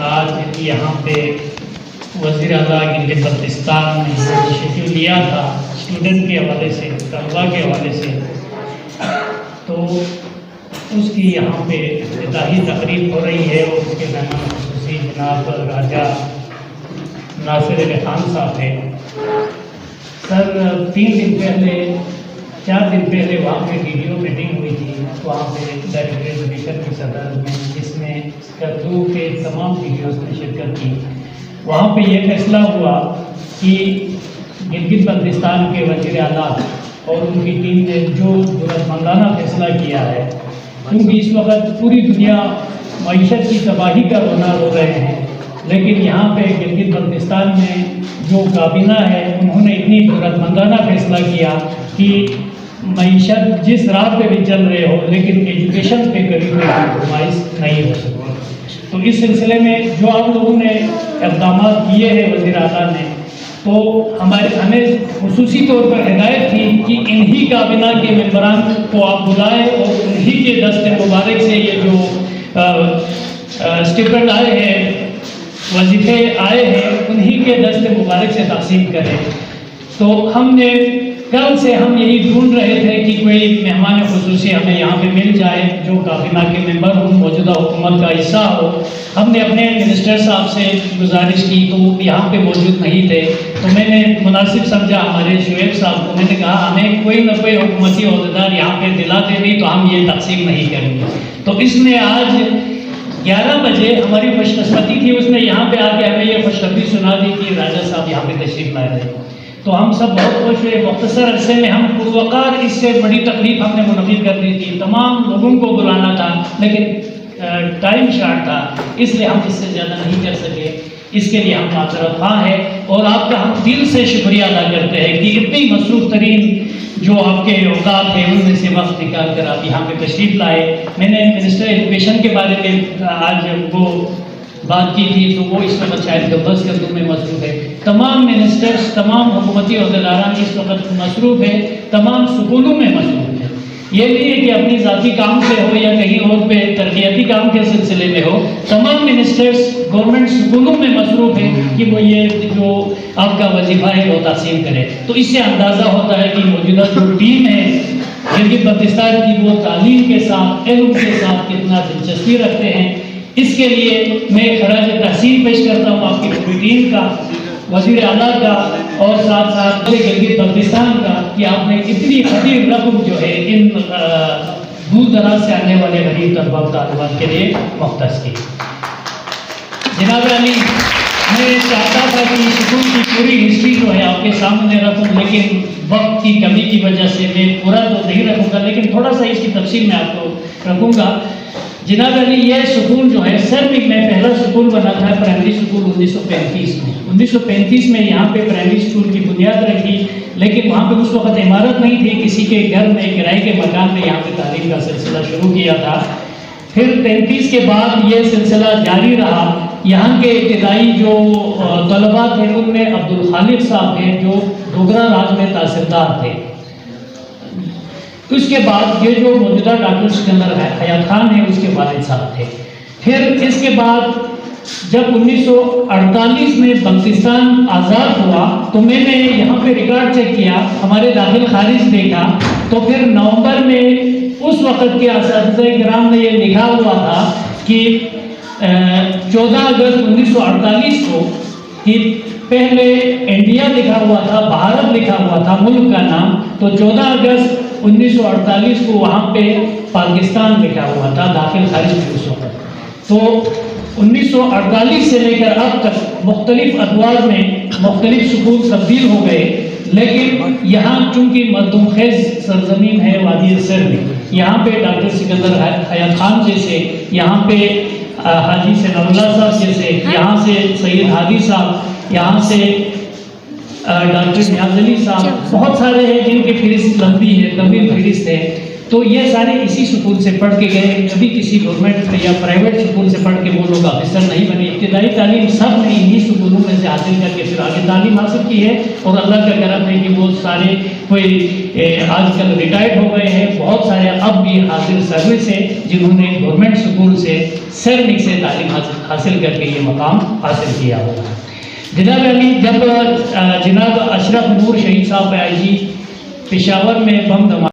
آج یہاں پہ وزیر اعلیٰ گلگت بلتستان نے شیڈول لیا تھا اسٹوڈنٹ کے حوالے سے، طلباء کے حوالے سے، تو اس کی یہاں پہ افتتاحی تقریب ہو رہی ہے اور اس کے مہمان خصوصی جناب راجہ ناصر علی خان صاحب ہیں۔ سر 4 دن پہلے وہاں پہ ویڈیو میٹنگ ہوئی تھی، وہاں پہ ڈائریکٹر ایجوکیشن کی صدارت میں، جس میں کردو کے تمام ویڈیوز نے شرکت کی۔ وہاں پہ یہ فیصلہ ہوا کہ گلگت بلتستان کے وزیر اعلیٰ اور ان کی ٹیم نے جو جرأتمندانہ فیصلہ کیا ہے، کیونکہ اس وقت پوری دنیا معیشت کی تباہی کا رونا رو رہے ہیں، لیکن یہاں پہ گلگت بلتستان میں جو کابینہ ہے انہوں نے اتنی جرأتمندانہ فیصلہ کیا کہ معیشت جس راہ پہ بھی چل رہے ہو لیکن ایجوکیشن پہ کبھی کوئی کمپرومائز نہیں ہو سکتی۔ تو اس سلسلے میں جو آپ لوگوں نے اقدامات کیے ہیں وزیر اعلیٰ نے، تو ہمیں خصوصی طور پر ہدایت تھی کہ انہی کابینہ کے ممبران کو آپ بلائیں اور انہی کے دست مبارک سے یہ جو اسٹیپنڈ آئے ہیں، وظیفے آئے ہیں، انہی کے دست مبارک سے تقسیم کریں۔ تو ہم نے کل سے ہم یہی ڈھونڈ رہے تھے کہ کوئی مہمان خصوصی ہمیں یہاں پہ مل جائے جو کابینہ کے ممبر ہوں، موجودہ حکومت کا حصہ ہو۔ ہم نے اپنے منسٹر صاحب سے گزارش کی تو وہ یہاں پہ موجود نہیں تھے، تو میں نے مناسب سمجھا ہمارے شعیب صاحب کو، میں نے کہا ہمیں کوئی نہ کوئی حکومتی عہدیدار یہاں پہ دلاتے نہیں تو ہم یہ تقسیم نہیں کریں گے۔ تو اس نے آج 11 بجے ہماری خوش قسمتی تھی، اس نے یہاں پہ آ کے ہمیں یہ خوشخبری سنا دی کہ راجہ صاحب یہاں پہ تشریف لائے رہے۔ تو ہم سب بہت خوش ہوئے۔ مختصر عرصے میں ہم پروقار اس سے بڑی تقریب ہم نے منعقد کر دی تھی، تمام لوگوں کو بلانا تھا لیکن ٹائم شارٹ تھا، اس لیے ہم اس سے زیادہ نہیں کر سکے۔ اس کے لیے ہم معذرت خواہ ہیں اور آپ کا ہم دل سے شکریہ ادا کرتے ہیں کہ اتنی مصروف ترین جو آپ کے اوقات ہیں ان میں سے وقت نکال کر آپ یہاں پہ تشریف لائے۔ میں نے منسٹر ایجوکیشن کے بارے میں آج وہ بات کی تھی تو وہ اس وقت شاید گبز کردو میں مصروف ہے۔ تمام منسٹرز، تمام حکومتی عہدیداران اس وقت مصروف ہے، تمام سکولوں میں مصروف ہے۔ یہ نہیں ہے کہ اپنی ذاتی کام سے ہو یا کہیں اور پہ ترقیاتی کام کے سلسلے میں ہو، تمام منسٹرز گورنمنٹ سکولوں میں مصروف ہیں کہ وہ یہ جو آپ کا وظیفہ ہے وہ تقسیم کرے۔ تو اس سے اندازہ ہوتا ہے کہ موجودہ جو ٹیم ہے گلگت بلتستان کی وہ تعلیم کے ساتھ، علم کے ساتھ کتنا دلچسپی رکھتے ہیں۔ اس کے لیے میں خراج تحسین پیش کرتا ہوں آپ کی پوری ٹیم کا، وزیر اعلیٰ کا اور ساتھ ساتھ گلگت بلتستان کا کہ آپ نے اتنی خطیر رقم جو ہے ان دور دراز سے آنے والے غریب طلباء و طالبات کے لیے مختص کی۔ جناب علی، میں چاہتا تھا کہ سکول کی پوری ہسٹری جو ہے آپ کے سامنے رکھوں، لیکن وقت کی کمی کی وجہ سے میں پورا تو نہیں رکھوں گا، لیکن تھوڑا سا اس کی تفصیل میں آپ کو رکھوں گا۔ جناب علی، یہ سکول جو ہے سروک میں پہلا سکول بنا تھا پرائمری سکول 1935 میں۔ 1935 میں یہاں پہ پرائمری سکول کی بنیاد رکھی، لیکن وہاں پہ اس وقت عمارت نہیں تھی، کسی کے گھر میں کرائے کے مکان میں یہاں پہ تعلیم کا سلسلہ شروع کیا تھا۔ پھر 33 کے بعد یہ سلسلہ جاری رہا۔ یہاں کے ابتدائی جو طلباء تھے ان میں عبدالخالق صاحب ہیں جو ڈوگرا راج میں تحصیلدار تھے۔ اس کے بعد یہ جو موجودہ ڈاکٹر سکندر حیات خان ہیں اس کے والد صاحب تھے۔ پھر اس کے بعد جب 1948 میں بلتستان آزاد ہوا تو میں نے یہاں پہ ریکارڈ چیک کیا، ہمارے داخل خارج دیکھا تو پھر نومبر میں اس وقت کے اساتذہ کرام نے یہ لکھا ہوا تھا کہ 14 اگست 1948 کو کہ پہلے انڈیا لکھا ہوا تھا، بھارت لکھا ہوا تھا ملک کا نام، تو 14 اگست 1948 کو وہاں پہ پاکستان لکھا ہوا تھا داخل خارج میں اس وقت۔ تو 1948 سے لے کر اب تک مختلف ادوار میں مختلف سکول تبدیل ہو گئے، لیکن یہاں چونکہ مردم خیز سرزمین ہے وادی سروک، یہاں پہ ڈاکٹر سکندر حیات خان جیسے، یہاں پہ حاجی ثناء اللہ صاحب جیسے، یہاں سے سید ہادی صاحب، یہاں سے ڈاکٹر نیاز علی صاحب، بہت سارے ہیں جن کی فہرست لمبی ہے، طویل فہرست ہے۔ تو یہ سارے اسی سکول سے پڑھ کے گئے، کبھی کسی گورنمنٹ یا پرائیویٹ سکول سے پڑھ کے وہ لوگ آفیسر نہیں بنے، ابتدائی تعلیم سب نے انہی سکولوں میں سے حاصل کر کے پھر آگے تعلیم حاصل کی ہے، اور اللہ کا کرم ہے کہ وہ سارے کوئی آج کل ریٹائرڈ ہو گئے ہیں، بہت سارے اب بھی حاضر سروس ہیں جنہوں نے گورنمنٹ سکول سے سیرنک سے تعلیم حاصل کر کے یہ مقام حاصل کیا ہوگا۔ جناب علی، جب جناب اشرف نور شہید صاحب آئی جی پشاور میں بم دھماکہ